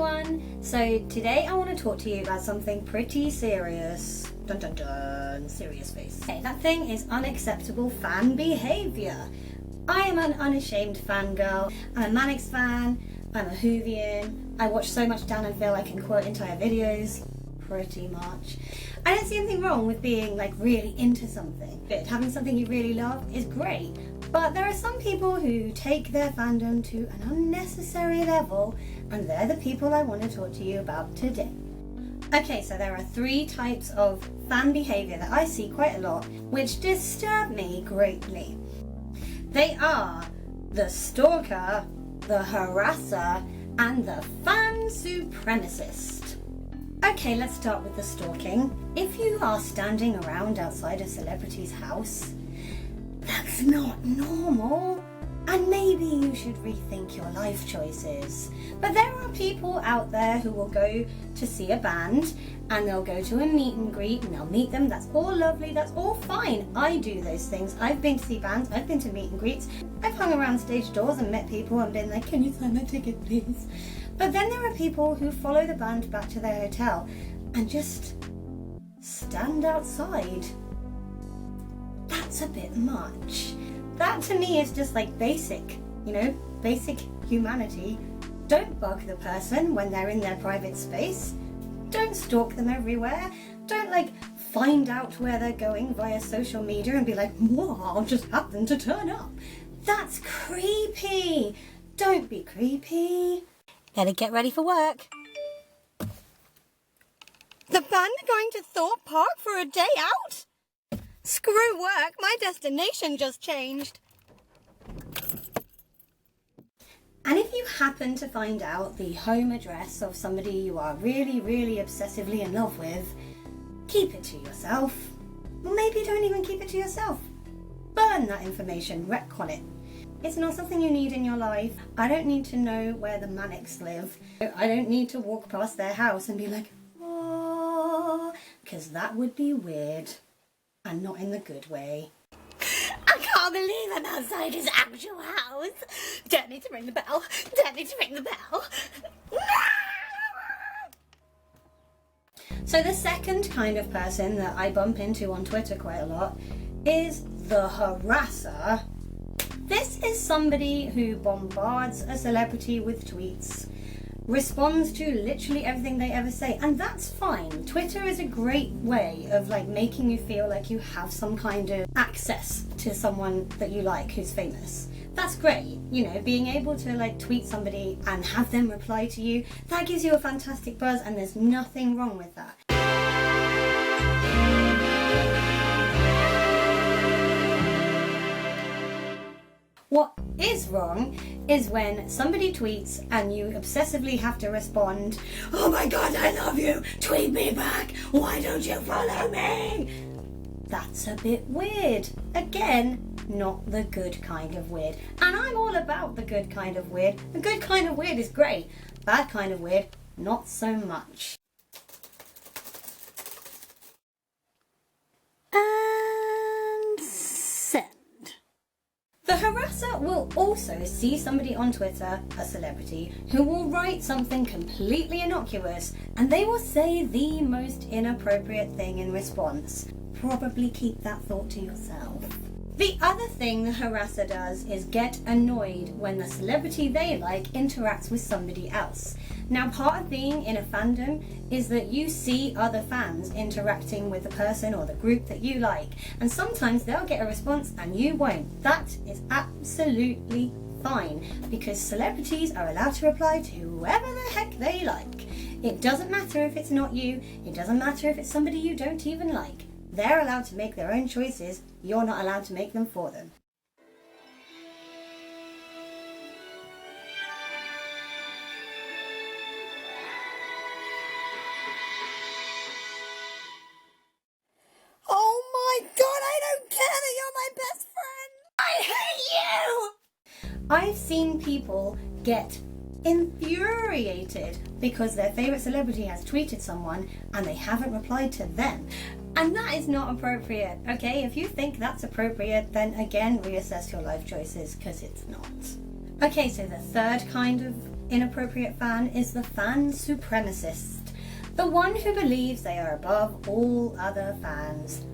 everyone! So today I want to talk to you about something pretty serious. Dun dun dun, serious face. Okay, that thing is unacceptable fan behaviour. I am an unashamed fangirl. I'm a Mannix fan, I'm a Whovian. I watch so much Dan and Phil I can quote entire videos. Pretty much. I don't see anything wrong with being like really into something. But having something you really love is great. But there are some people who take their fandom to an unnecessary level, and they're the people I want to talk to you about today. Okay, so there are 3 types of fan behaviour that I see quite a lot, which disturb me greatly. They are the stalker, the harasser, and the fan supremacist. Okay, let's start with the stalking. If you are standing around outside a celebrity's house, that's not normal, and maybe you should rethink your life choices. But there are people out there who will go to see a band and they'll go to a meet and greet and they'll meet them. That's all lovely, that's all fine. I do those things. I've been to see bands, I've been to meet and greets, I've hung around stage doors and met people and been like, can you sign my ticket please? But then there are people who follow the band back to their hotel and just stand outside. That's a bit much. That to me is just like basic, basic humanity. Don't bug the person when they're in their private space. Don't stalk them everywhere. Don't find out where they're going via social media and be like, whoa, I'll just happen to turn up. That's creepy. Don't be creepy. Better get ready for work. The band are going to Thorpe Park for a day out? Screw work, my destination just changed. And if you happen to find out the home address of somebody you are really, really obsessively in love with, keep it to yourself. Or maybe don't even keep it to yourself. Burn that information, retcon it. It's not something you need in your life. I don't need to know where the Mannix live. I don't need to walk past their house and be like, oh, because that would be weird. And not in the good way. I can't believe I'm outside his actual house. Don't need to ring the bell. Don't need to ring the bell. So the second kind of person that I bump into on Twitter quite a lot is the harasser. This is somebody who bombards a celebrity with tweets, responds to literally everything they ever say, and that's fine. Twitter is a great way of making you feel like you have some kind of access to someone that you like who's famous. That's great, being able to tweet somebody and have them reply to you, that gives you a fantastic buzz, and there's nothing wrong with that. What is wrong is when somebody tweets and you obsessively have to respond, oh my god, I love you, tweet me back, why don't you follow me? That's a bit weird. Again, not the good kind of weird. And I'm all about the good kind of weird. The good kind of weird is great. Bad kind of weird, not so much. The harasser will also see somebody on Twitter, a celebrity, who will write something completely innocuous and they will say the most inappropriate thing in response. Probably keep that thought to yourself. The other thing the harasser does is get annoyed when the celebrity they like interacts with somebody else. Now, part of being in a fandom is that you see other fans interacting with the person or the group that you like, and sometimes they'll get a response and you won't. That is absolutely fine, because celebrities are allowed to reply to whoever the heck they like. It doesn't matter if it's not you, it doesn't matter if it's somebody you don't even like. They're allowed to make their own choices, you're not allowed to make them for them. Oh my god, I don't care that you're my best friend! I hate you! I've seen people get infuriated because their favourite celebrity has tweeted someone and they haven't replied to them. And that is not appropriate, okay? If you think that's appropriate, then again, reassess your life choices, because it's not. Okay, so the third kind of inappropriate fan is the fan supremacist, the one who believes they are above all other fans.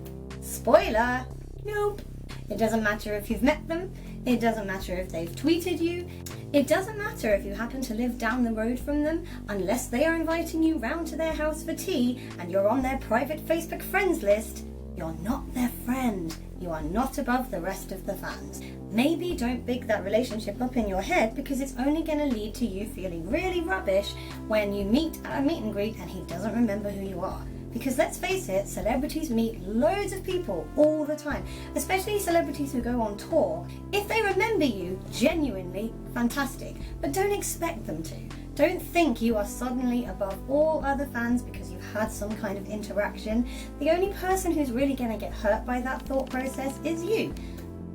Spoiler, nope. It doesn't matter if you've met them, it doesn't matter if they've tweeted you, it doesn't matter if you happen to live down the road from them, unless they are inviting you round to their house for tea and you're on their private Facebook friends list. You're not their friend. You are not above the rest of the fans. Maybe don't big that relationship up in your head, because it's only going to lead to you feeling really rubbish when you meet at a meet and greet and he doesn't remember who you are. Because let's face it, celebrities meet loads of people all the time, especially celebrities who go on tour. If they remember you, genuinely, fantastic, but don't expect them to. Don't think you are suddenly above all other fans because you've had some kind of interaction. The only person who's really going to get hurt by that thought process is you,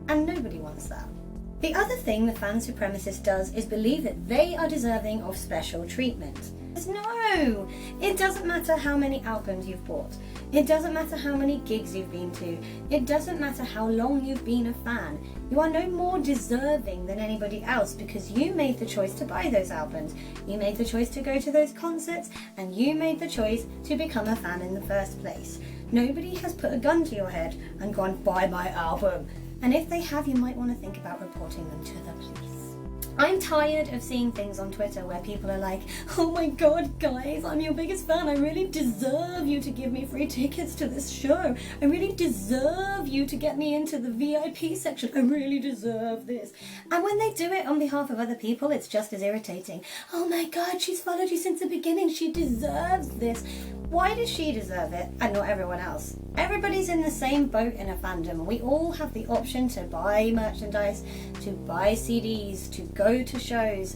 and nobody wants that. The other thing the fan supremacist does is believe that they are deserving of special treatment. No! It doesn't matter how many albums you've bought. It doesn't matter how many gigs you've been to. It doesn't matter how long you've been a fan. You are no more deserving than anybody else because you made the choice to buy those albums. You made the choice to go to those concerts, and you made the choice to become a fan in the first place. Nobody has put a gun to your head and gone, buy my album. And if they have, you might want to think about reporting them to the police. I'm tired of seeing things on Twitter where people are like, oh my god guys, I'm your biggest fan, I really deserve you to give me free tickets to this show, I really deserve you to get me into the VIP section, I really deserve this. And when they do it on behalf of other people, it's just as irritating. Oh my god, she's followed you since the beginning, she deserves this. Why does she deserve it and not everyone else? Everybody's in the same boat in a fandom. We all have the option to buy merchandise, to buy CDs, to go to shows.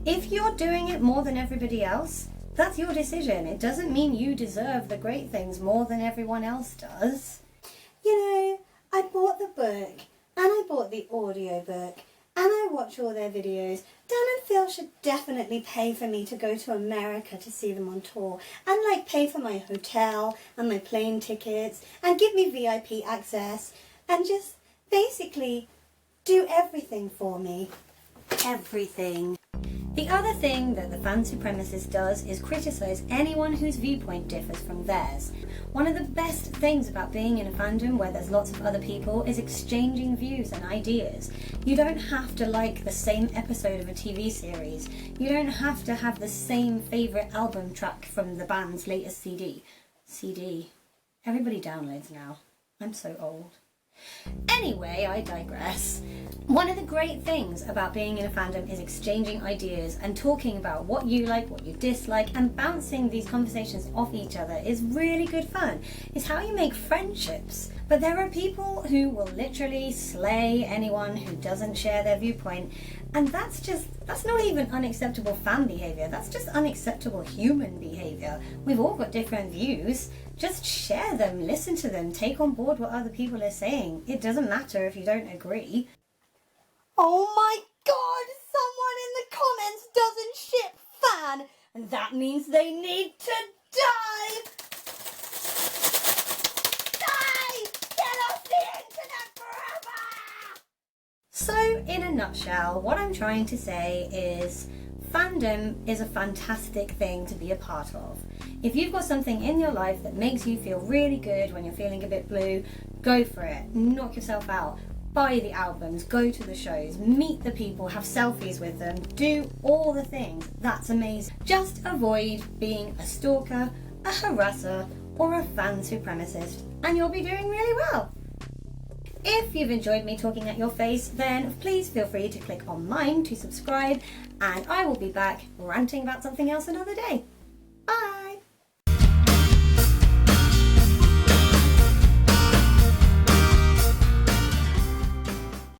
If you're doing it more than everybody else, that's your decision. It doesn't mean you deserve the great things more than everyone else does. You know, I bought the book, and I bought the audiobook, and I watch all their videos. Dan and Phil should definitely pay for me to go to America to see them on tour, and like pay for my hotel and my plane tickets and give me VIP access and just basically do everything for me. Everything. The other thing that the fan supremacist does is criticise anyone whose viewpoint differs from theirs. One of the best things about being in a fandom where there's lots of other people is exchanging views and ideas. You don't have to like the same episode of a TV series. You don't have to have the same favourite album track from the band's latest CD. Everybody downloads now. I'm so old. Anyway, I digress. One of the great things about being in a fandom is exchanging ideas and talking about what you like, what you dislike, and bouncing these conversations off each other is really good fun. It's how you make friendships. But there are people who will literally slay anyone who doesn't share their viewpoint, and that's not even unacceptable fan behaviour, that's just unacceptable human behaviour. We've all got different views. Just share them, listen to them, take on board what other people are saying. It doesn't matter if you don't agree. Oh my god, someone in the comments doesn't ship fan, and that means they need to die! Die! Get off the internet forever! So, in a nutshell, what I'm trying to say is fandom is a fantastic thing to be a part of. If you've got something in your life that makes you feel really good when you're feeling a bit blue, go for it. Knock yourself out. Buy the albums, go to the shows, meet the people, have selfies with them, do all the things. That's amazing. Just avoid being a stalker, a harasser, or a fan supremacist, and you'll be doing really well. If you've enjoyed me talking at your face, then please feel free to click on mine to subscribe, and I will be back ranting about something else another day. Bye!